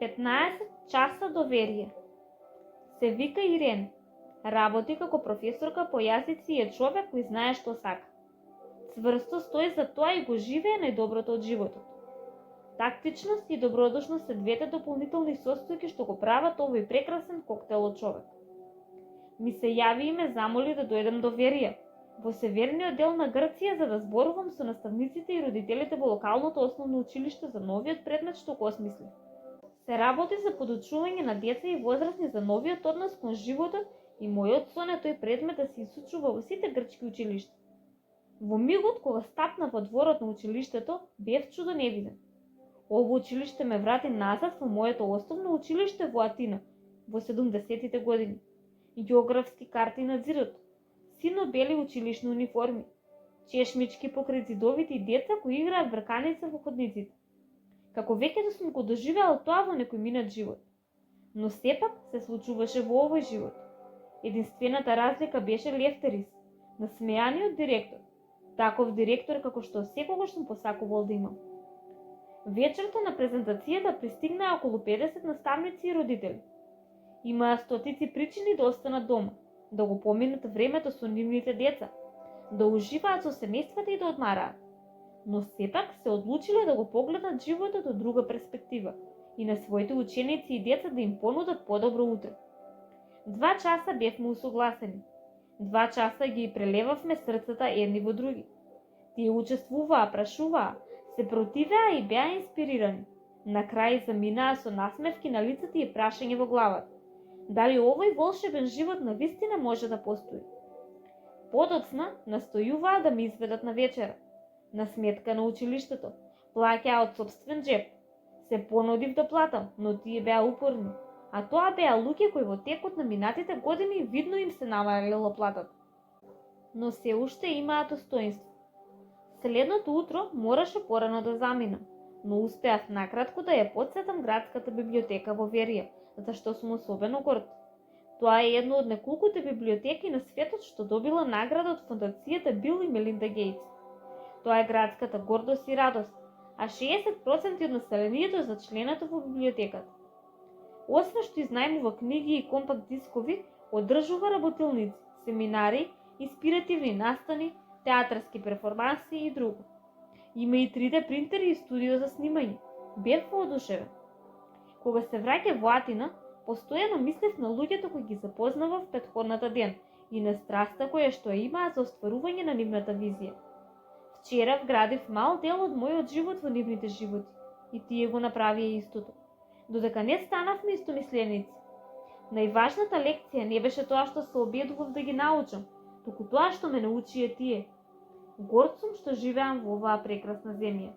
15 часа доверие. Се вика Ирен. Работи како професорка по јазици и е човек кој знае што сака. Цврсто стои за тоа и го живее најдоброто од животот. Тактичност и добродушност се двете дополнителни состојки што го прават овој прекрасен коктел од човек. Ми се јави и ме замоли да дојдем до Верија, во северниот дел на Грција, за да зборувам со наставниците и родителите во локалното основно училиште за новиот предмет што го осмислив. Се работи за подучување на деца и возрастни за новиот однос кон животот и мојот сон е тој предмет да се исучува во сите грчки училишта. Во мигот кога стапна во дворот на училиштето, бев чудоневиден. Ово училиште ме врати назад во моето основно училиште во Атина, во 70-тите години. Географски карти на зидот, сино-бели училишни униформи, чешмички покрај зидовите и деца кои играат брканица во ходниците. Како веќе да сум го доживеал тоа во некој минат живот. Но сепак се случуваше во овој живот. Единствената разлика беше Лефтерис, насмеаниот директор. Таков директор како што секогаш сум посакувал да имам. Вечерта на презентацијата пристигнаа околу 50 наставници и родители. Имаа стотици причини да останат дома, да го поминат времето со нивните деца, да уживаат со семејствата и да одмараат. Но сепак се одлучиле да го погледнат животот од друга перспектива и на своите ученици и деца да им понудат подобро утре. 2 часа бевме усогласени. 2 часа ги прелевавме срцата едни во други. Тие учествуваа, прашуваа, се противеа и беа инспирирани. На крај заминаа со насмевки на лицата и прашање во главата. Дали овој волшебен живот на вистина може да постои? Подоцна настојуваа да ме изведат на вечера, на сметка на училиштето, плаќаа од сопствен джеп. Се понудив да платам, но тие беа упорни, а тоа беа луѓе кои во текот на минатите години видно им се намалила платата. Но се уште имаат достоинство. Следното утро мораше порано да заминам, но успеав накратко да ја потсетам градската библиотека во Верија, зашто сум особено горд. Тоа е едно од неколкуте библиотеки на светот што добила награда од фондацијата Бил и Мелинда Гейтс. Тоа е градската гордост и радост, а 60% од населението за членато во библиотеката. Освен што изнајмува книги и компакт дискови, одржува работилници, семинари, инспиративни настани, театарски перформанси и друго. Има и 3D принтери и студио за снимање. Бев воодушевен. Кога се враќа во Атина, постојано мислев на луѓето кои ги запознавав претходната ден и на страста која што ја имаат за остварување на нивната визија. Вчера вградив мал дел од мојот живот во нивните животи и тие го направија истото. Додека не станавме истомисленици. Најважната лекција не беше тоа што се обидував да ги научам, туку тоа што ме научија тие. Горд сум што живеам во оваа прекрасна земја.